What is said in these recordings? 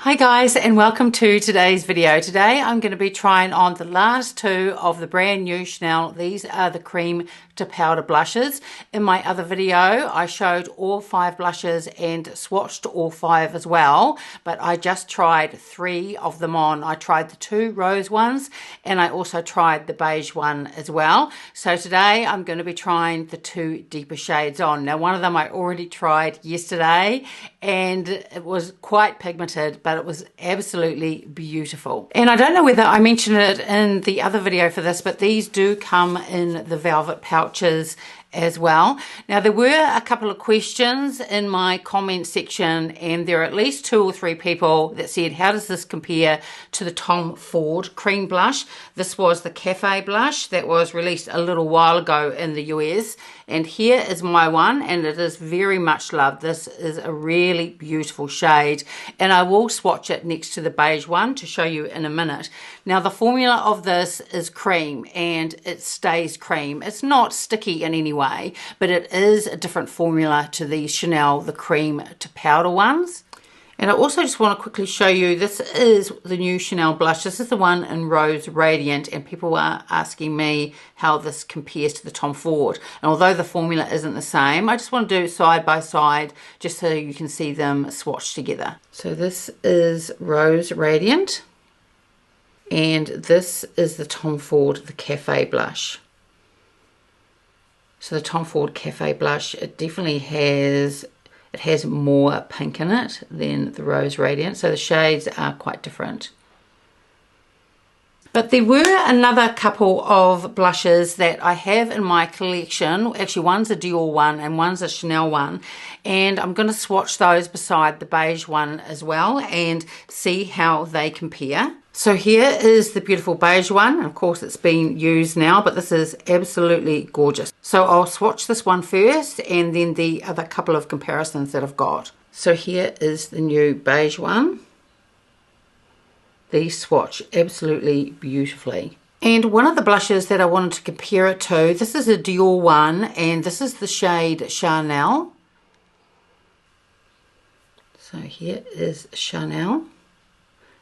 Hi guys, and welcome to today's video. Today I'm going to be trying on the last two of the brand new Chene. These are the cream to powder blushes. In my other video I showed all 5 blushes and swatched all 5 as well, but I just tried 3 of them on. I tried the 2 rose ones and I also tried the beige one as well. So today I'm going to be trying the 2 deeper shades on. Now one of them I already tried yesterday and it was quite pigmented, but it was absolutely beautiful. And I don't know whether I mentioned it in the other video for this, but these do come in the velvet pouches as well. Now there were a couple of questions in my comment section, and there are at least 2 or 3 people that said, how does this compare to the Tom Ford cream blush? This was the Cafe blush that was released a little while ago in the US, and here is my one, and it is very much loved. This is a really beautiful shade, and I will swatch it next to the beige one to show you in a minute. Now the formula of this is cream, and it stays cream. It's not sticky in any way, but it is a different formula to the Chene, the cream to powder ones. And I also just want to quickly show you, this is the new Chene blush. This is the one in Rose Radiant, and people are asking me how this compares to the Tom Ford. And although the formula isn't the same, I just want to do side by side just so you can see them swatched together. So this is Rose Radiant, and this is the Tom Ford, the Cafe blush. So the Tom Ford Cafe blush, it definitely has more pink in it than the Rose Radiant, so the shades are quite different. But there were another couple of blushes that I have in my collection. Actually, one's a Dior one and one's a Chene one, and I'm going to swatch those beside the beige one as well and see how they compare. So here is the beautiful beige one. Of course it's been used now, but this is absolutely gorgeous. So I'll swatch this one first and then the other couple of comparisons that I've got. So here is the new beige one. These swatch absolutely beautifully. And one of the blushes that I wanted to compare it to, this is a Dior one, and this is the shade Chanel. So here is Chanel.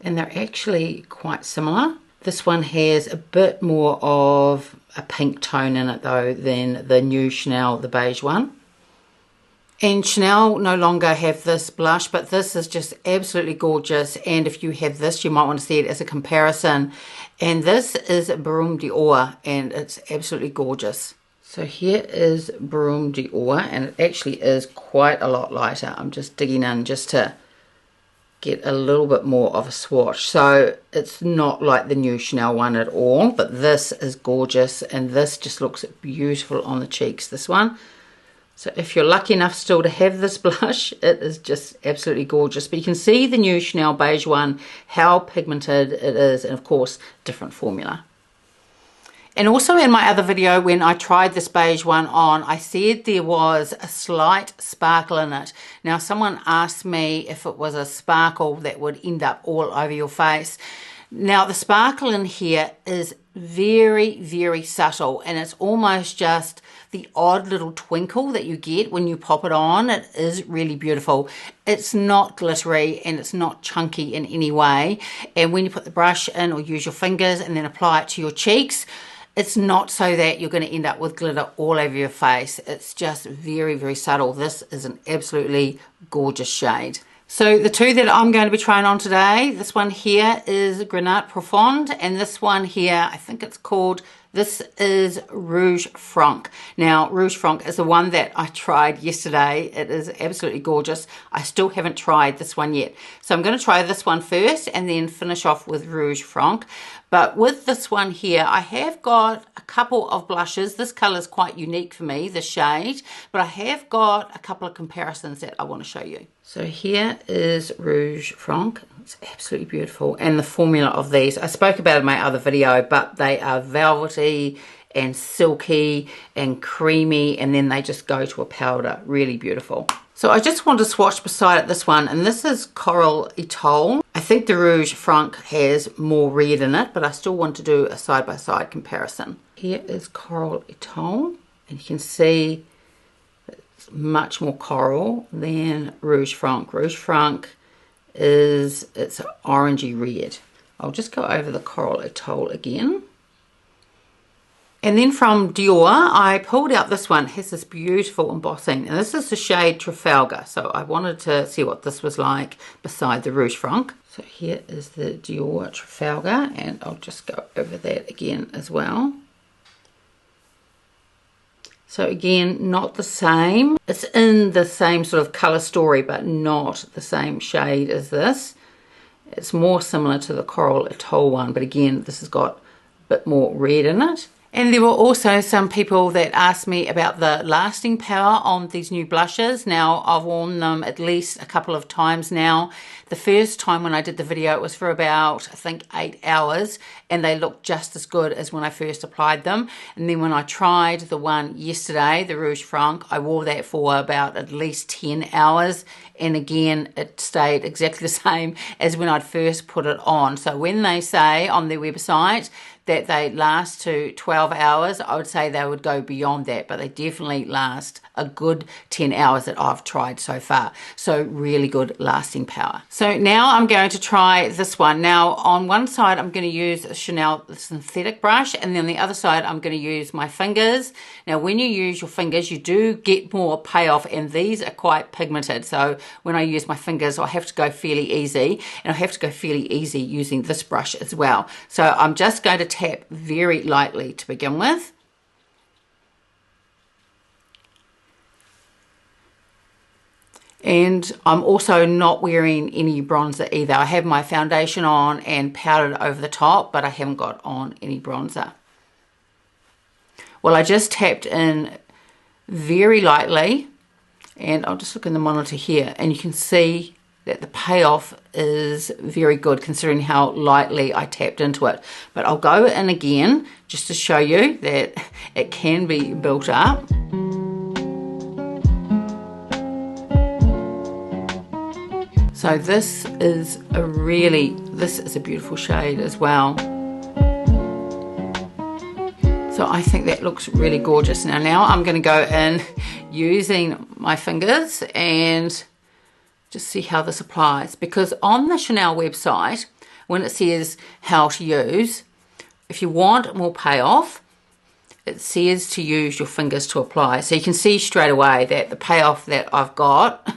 And they're actually quite similar. This one has a bit more of a pink tone in it though than the new Chene, the beige one. And Chene no longer have this blush, but this is just absolutely gorgeous, and if you have this you might want to see it as a comparison. And this is Brun d'Or, and it's absolutely gorgeous. So here is Brun d'Or, and it actually is quite a lot lighter. I'm just digging in just to get a little bit more of a swatch. So it's not like the new Chene one at all, but this is gorgeous, and this just looks beautiful on the cheeks, this one. So if you're lucky enough still to have this blush, it is just absolutely gorgeous. But you can see the new Chene beige one, how pigmented it is, and of course different formula. And also in my other video, when I tried this beige one on, I said there was a slight sparkle in it. Now someone asked me if it was a sparkle that would end up all over your face. Now the sparkle in here is very, very subtle, and it's almost just the odd little twinkle that you get when you pop it on. It is really beautiful. It's not glittery and it's not chunky in any way. And when you put the brush in or use your fingers and then apply it to your cheeks, it's not so that you're going to end up with glitter all over your face. It's just very, very subtle. This is an absolutely gorgeous shade. So the 2 that I'm going to be trying on today, this one here is Grenat Profond, and this one here, I think it's called, this is Rouge Franc. Now, Rouge Franc is the one that I tried yesterday. It is absolutely gorgeous. I still haven't tried this one yet. So I'm going to try this one first and then finish off with Rouge Franc. But with this one here, I have got a couple of blushes. This color is quite unique for me, the shade, but I have got a couple of comparisons that I want to show you. So here is Rouge Franc. It's absolutely beautiful. And the formula of these, I spoke about in my other video, but they are velvety and silky and creamy, and then they just go to a powder. Really beautiful. So I just want to swatch beside it this one, and this is Coral Etoile. I think the Rouge Franc has more red in it, but I still want to do a side-by-side comparison. Here is Coral Etoile, and you can see it's much more coral than Rouge Franc. Rouge Franc is it's orangey red. I'll just go over the Coral Atoll again. And then from Dior, I pulled out this one. It has this beautiful embossing. And this is the shade Trafalgar. So I wanted to see what this was like beside the Rouge Franc. So here is the Dior Trafalgar. And I'll just go over that again as well. So again, not the same. It's in the same sort of colour story, but not the same shade as this. It's more similar to the Coral Atoll one, but again, this has got a bit more red in it. And there were also some people that asked me about the lasting power on these new blushes. Now, I've worn them at least a couple of times now. The first time when I did the video, it was for about, I think, 8 hours, and they looked just as good as when I first applied them. And then when I tried the one yesterday, the Rouge Franc, I wore that for about at least 10 hours. And again, it stayed exactly the same as when I'd first put it on. So when they say on their website that they last to 12 hours, I would say they would go beyond that, but they definitely last a good 10 hours that I've tried so far. So really good lasting power. So now I'm going to try this one. Now on one side, I'm going to use a Chanel synthetic brush, and then on the other side, I'm going to use my fingers. Now when you use your fingers, you do get more payoff, and these are quite pigmented. So when I use my fingers, I have to go fairly easy, and I have to go fairly easy using this brush as well. So I'm just going to tap very lightly to begin with. And I'm also not wearing any bronzer either. I have my foundation on and powdered over the top, but I haven't got on any bronzer. Well, I just tapped in very lightly, and I'll just look in the monitor here, and you can see that the payoff is very good considering how lightly I tapped into it. But I'll go in again just to show you that it can be built up. So this is a beautiful shade as well. So I think that looks really gorgeous. Now I'm going to go in using my fingers and just see how this applies, because on the Chanel website, when it says how to use, if you want more payoff, it says to use your fingers to apply. So you can see straight away that the payoff that I've got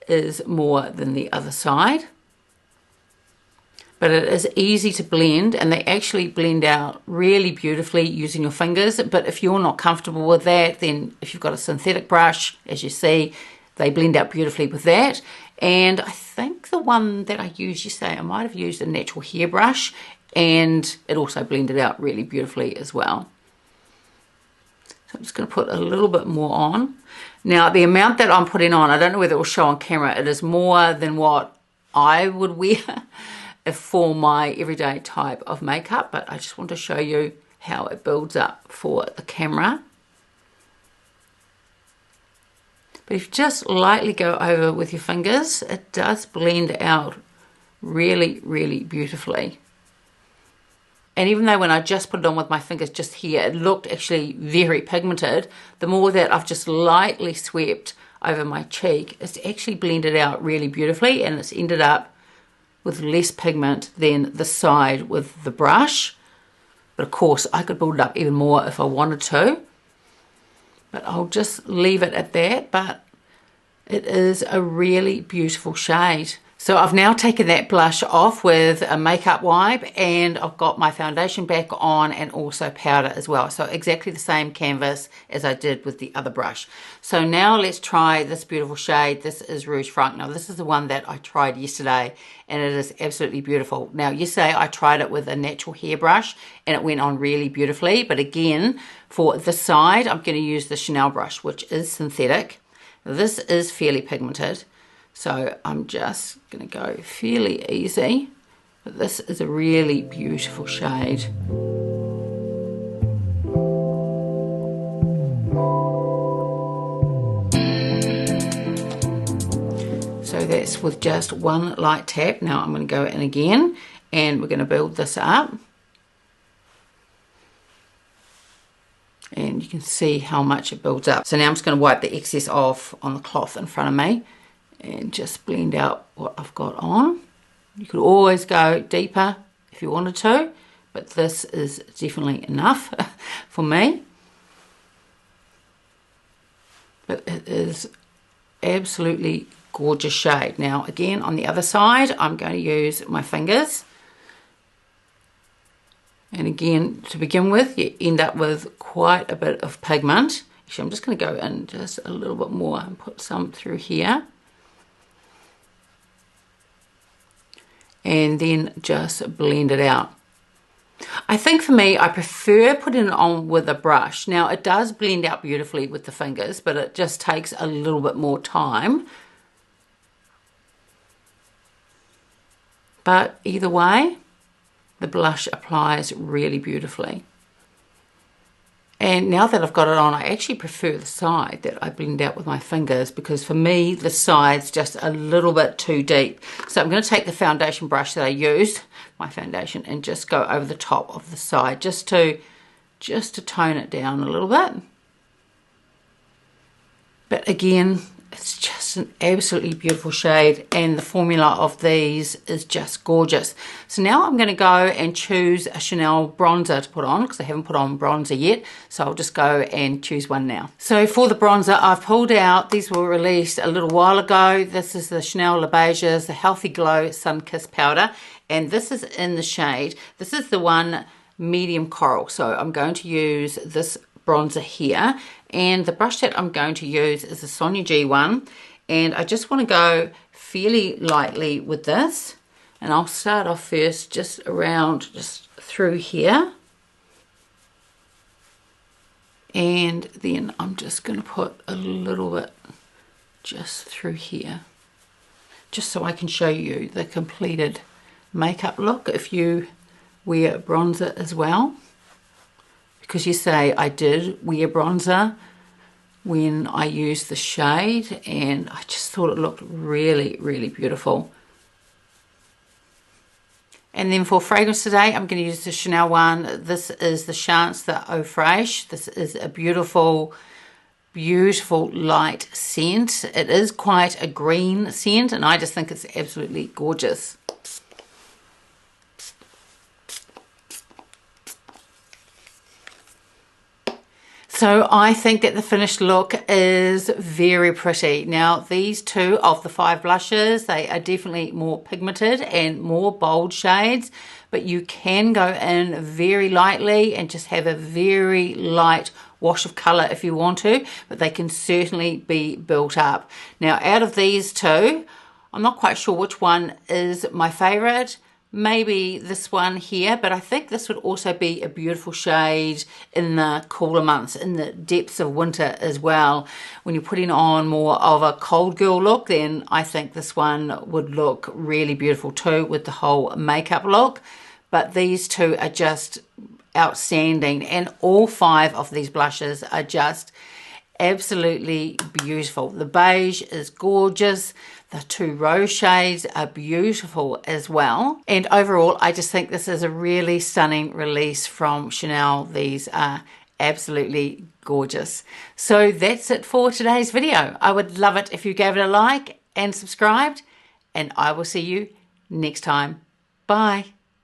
is more than the other side. But it is easy to blend, and they actually blend out really beautifully using your fingers. But if you're not comfortable with that, then if you've got a synthetic brush, as you see, they blend out beautifully with that. And I think the one that I used yesterday, I might have used a natural hair brush, and it also blended out really beautifully as well. So I'm just going to put a little bit more on. Now the amount that I'm putting on, I don't know whether it will show on camera, it is more than what I would wear for my everyday type of makeup, but I just want to show you how it builds up for the camera. But if you just lightly go over with your fingers, it does blend out really, really beautifully. And even though when I just put it on with my fingers just here, it looked actually very pigmented, the more that I've just lightly swept over my cheek, it's actually blended out really beautifully, and it's ended up with less pigment than the side with the brush. But of course, I could build it up even more if I wanted to. But I'll just leave it at that. But it is a really beautiful shade. So I've now taken that blush off with a makeup wipe, and I've got my foundation back on and also powder as well. So exactly the same canvas as I did with the other brush. So now let's try this beautiful shade. This is Rouge Franc. Now this is the one that I tried yesterday, and it is absolutely beautiful. Now yesterday I tried it with a natural hair brush, and it went on really beautifully. But again, for this side, I'm going to use the Chanel brush, which is synthetic. This is fairly pigmented. So I'm just going to go fairly easy, but this is a really beautiful shade. So that's with just one light tap. Now I'm going to go in again, and we're going to build this up. And you can see how much it builds up. So now I'm just going to wipe the excess off on the cloth in front of me. and just blend out what I've got on. You could always go deeper if you wanted to, but this is definitely enough for me. But it is absolutely gorgeous shade. Now again, on the other side, I'm going to use my fingers. And again, to begin with, you end up with quite a bit of pigment. Actually, I'm just going to go in just a little bit more and put some through here. And then just blend it out. I think for me, I prefer putting it on with a brush. Now, it does blend out beautifully with the fingers, but it just takes a little bit more time. But either way, the blush applies really beautifully. And now that I've got it on, I actually prefer the side that I blend out with my fingers, because for me, the side's just a little bit too deep. So I'm going to take the foundation brush that I used, my foundation, and just go over the top of the side just to tone it down a little bit. But again, it's just an absolutely beautiful shade, and the formula of these is just gorgeous. So now I'm going to go and choose a Chanel bronzer to put on, because I haven't put on bronzer yet, so I'll just go and choose one now. So for the bronzer, I've pulled out, these were released a little while ago. This is the Chanel Beiges, the Healthy Glow Sun Kiss Powder, and this is in the shade, this is the one medium coral. So I'm going to use this bronzer here, and the brush that I'm going to use is the Sonia G one, and I just want to go fairly lightly with this, and I'll start off first just around, just through here, and then I'm just going to put a little bit just through here, just so I can show you the completed makeup look if you wear bronzer as well. Because you say I did wear bronzer when I used the shade, and I just thought it looked really, really beautiful. And then for fragrance today, I'm going to use the Chanel one. This is the Chance the Eau Fraiche. This is a beautiful, beautiful light scent. It is quite a green scent, and I just think it's absolutely gorgeous. So I think that the finished look is very pretty. Now these two of the 5 blushes, they are definitely more pigmented and more bold shades, but you can go in very lightly and just have a very light wash of colour if you want to, but they can certainly be built up. Now out of these two, I'm not quite sure which one is my favourite. Maybe this one here, but I think this would also be a beautiful shade in the cooler months, in the depths of winter as well. When you're putting on more of a cold girl look, then I think this one would look really beautiful too with the whole makeup look. But these two are just outstanding, and all 5 of these blushes are just absolutely beautiful. The beige is gorgeous. The 2 rose shades are beautiful as well. And overall, I just think this is a really stunning release from Chanel. These are absolutely gorgeous. So that's it for today's video. I would love it if you gave it a like and subscribed, and I will see you next time. Bye.